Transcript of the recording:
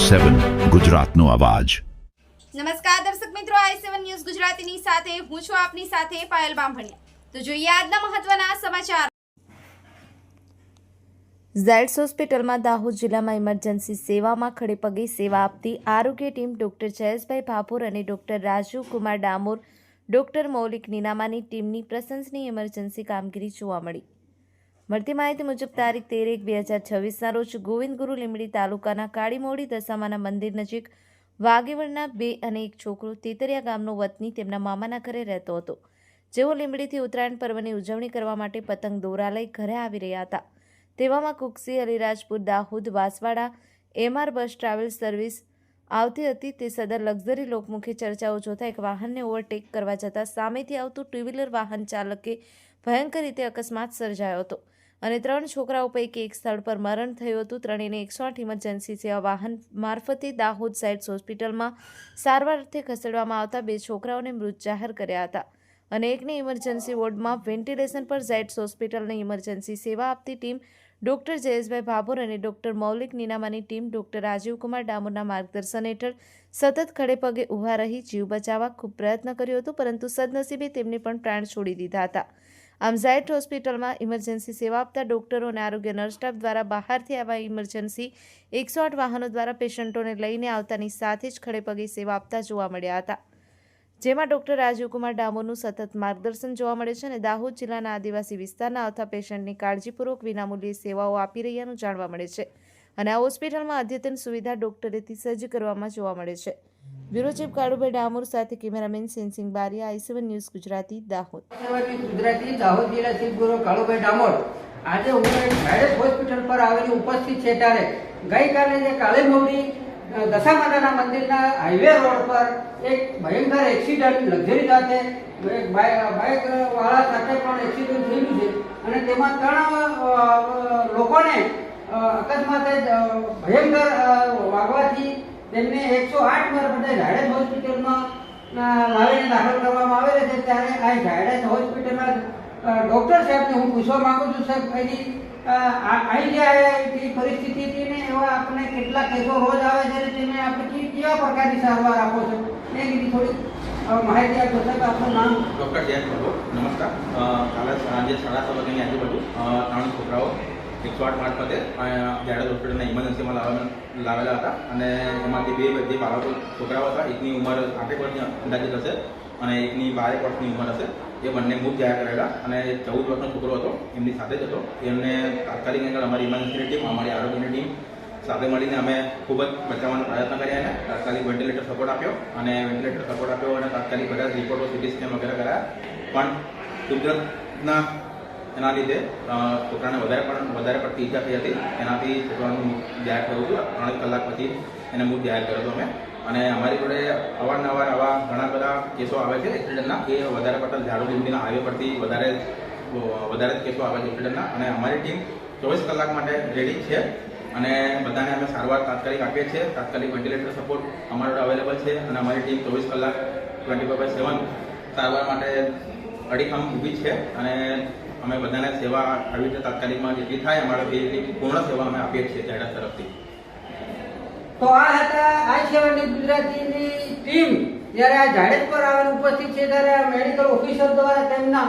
i7 ગુજરાતનો અવાજ। નમસ્કાર દર્શક મિત્રો, i7 ન્યૂઝ ગુજરાતીની સાથે હું છું આપની સાથે પાયલ બામભણિયા। તો જોઈએ આજના મહત્વના સમાચાર। ઝાયડ્સ હોસ્પિટલમાં દાહોદ જિલ્લામાં ઇમરજન્સી સેવામાં ખડેપગે સેવા આપતી આરોગ્ય ટીમ ડોક્ટર જયેશભાઈ ભાભોર અને ડોક્ટર રાજીવ કુમાર ડામોર, ડોક્ટર મૌલિક નીનામાની ટીમની પ્રશંસનીય ઇમરજન્સી કામગીરી જોવા મળી। મળતી માહિતી મુજબ તારીખ 13/1/2026ના રોજ ગોવિંદગુરુ લીંબડી તાલુકાના કાળીમોડી દશામાના મંદિર નજીક વાગેવડના 2 અને 1 છોકરો તેતરિયા ગામનો વતની તેમના મામાના ઘરે રહેતો હતો, જેઓ લીંબડીથી ઉત્તરાયણ પર્વની ઉજવણી કરવા માટે પતંગ દોરા લઈ ઘરે આવી રહ્યા હતા। તેવામાં Kukshi Alirajpur Dahod Vaswada MR bus travel service આવતી હતી। તે સદર લક્ઝરી લોકમુખી ચર્ચાઓ જોતા એક વાહનને ઓવરટેક કરવા જતાં સામેથી આવતું ટુ વ્હીલર વાહન ચાલકે ભયંકર રીતે અકસ્માત સર્જાયો હતો અને 3 છોકરાઓ પૈકી એક સ્થળ પર મરણ થયું હતું। ત્રણેયને 108 ઇમરજન્સી સેવા વાહન મારફતે દાહોદ ઝાયડ્સ હોસ્પિટલમાં સારવાર અર્થે ખસેડવામાં આવતા 2 છોકરાઓને મૃત જાહેર કર્યા હતા અને એકને ઇમરજન્સી વોર્ડમાં વેન્ટિલેશન પર ઝાયડ્સ હોસ્પિટલની ઇમરજન્સી સેવા આપતી ટીમ ડોક્ટર જયેશભાઈ ભાભોર અને ડોક્ટર મૌલિક નીનામાની ટીમ ડોક્ટર રાજીવ કુમાર ડામોરના માર્ગદર્શન હેઠળ સતત ખડે પગે ઊભા રહી જીવ બચાવવા ખૂબ પ્રયત્ન કર્યો હતો, પરંતુ સદનસીબે તેમને પણ પ્રાણ છોડી દીધા હતા। આમ ઝાયડ્સ હોસ્પિટલમાં ઇમરજન્સી સેવા આપતા ડોક્ટરો અને આરોગ્ય નર્સ સ્ટાફ દ્વારા બહારથી આવા ઇમરજન્સી 108 વાહનો દ્વારા પેશન્ટોને લઈને આવતાની સાથે જ ખડેપગે સેવા આપતા જોવા મળ્યા હતા, જેમાં ડોક્ટર રાજીવ કુમાર ડામોરનું સતત માર્ગદર્શન જોવા મળે છે અને દાહોદ જિલ્લાના આદિવાસી વિસ્તારના આવતા પેશન્ટની કાળજીપૂર્વક વિનામૂલ્યે સેવાઓ આપી રહ્યાનું જાણવા મળે છે અને આ હોસ્પિટલમાં અદ્યતન સુવિધા ડોક્ટરેથી સજ્જ કરવામાં જોવા મળે છે। બ્યુરો ચીફ કાળુભાઈ ડામોર સાથે cameraman sensing Bariya, i7 news Gujarati, Dahod. Gujarati Dahod જિલ્લા ચીફ બ્યુરો કાળુભાઈ ડામોર આજે હું ઝાયડ્સ હોસ્પિટલ પર આવેલી ઉપસ્થિત છે ત્યારે ગઈકાલે જે કાળીમોડી દશામાતાના મંદિરના હાઈવે રોડ પર એક ભયંકર એક્સિડન્ટ લક્ઝરી સાથે એક બાઇક વાળા સાથે પણ એક્સિડન્ટ થયેલું છે અને તેમાં 3 લોકોને અકસ્માતે ભયંકર વાગવાથી તેમને 108 મારફતે ઝાયડ્સ હોસ્પિટલમાં લાવીને દાખલ કરવામાં આવેલા છે। ત્યારે આ ઝાયડ્સ હોસ્પિટલના ડૉક્ટર સાહેબને હું પૂછવા માંગુ છું, સાહેબ અહીં જે આવી પરિસ્થિતિ હતી ને એવા આપણે કેટલા કેસો રોજ આવે છે અને તેને આપણે કેવા પ્રકારની સારવાર આપો છો એ રીતે થોડી માહિતી આપો સાહેબ। આપનું નામ? ડૉક્ટર જયેશ ભાભોર। નમસ્કાર। કાલે સાંજે 7:30 વાગ્યાની આજુબાજુ 3 છોકરાઓ 108 મારફતે ઝાયડ્સ હોસ્પિટલના ઇમરજન્સીમાં લાવેલા હતા અને એમાંથી 2 જે બાળકો છોકરાઓ હતા, એકની ઉંમર 8 વર્ષની અંદાજિત હશે અને એકની 12 વર્ષની ઉંમર હશે। એ બંને મૃત જાહેર કરેલા અને 14 વર્ષનો છોકરો હતો એમની સાથે જ હતો। એમને તાત્કાલિક અંદર અમારી ઇમરજન્સીની ટીમ, અમારી આરોગ્યની ટીમ સાથે મળીને અમે ખૂબ જ બચાવવાનો પ્રયત્ન કર્યા અને તાત્કાલિક વેન્ટિલેટર સપોર્ટ આપ્યો અને તાત્કાલિક બધા રિપોર્ટો સીટી સ્કેન વગેરે કરાયા, પણ કુદરતના એના લીધે છોકરાને વધારે પડતી ઈજા થઈ હતી। એનાથી છોકરાનું જાહેર થયું હતું। 3 કલાક પછી એને મૃત જાહેર કર્યો હતો અમે અને અમારી જોડે અવારનવાર આવા ઘણા બધા કેસો આવે છે એક્સિડન્ટના। એ વધારે પડતા ઝાડુ લીંબડીના હાઈવે પરથી વધારે કેસો આવે છે એક્સિડન્ટના અને અમારી ટીમ 24 કલાક માટે રેડી છે અને બધાને અમે સારવાર તાત્કાલિક આપીએ છીએ। તાત્કાલિક વેન્ટિલેટર સપોર્ટ અમારા જોડે અવેલેબલ છે અને અમારી ટીમ 24 કલાક 24/7 સારવાર માટે અડીખમ ઊભી છે અને અમે બધાને સેવા આવી રીતે તાત્કાલિકમાં જેટલી થાય અમારા એટલી પૂર્ણ સેવા અમે આપીએ છીએ ઝાયડ્સ તરફથી। તો આ હતા i7 ગુજરાતીની ટીમ જ્યારે આ ઝાયડ્સ પર આવેલ ઉપસ્થિત છે ત્યારે મેડિકલ ઓફિસર દ્વારા તેમના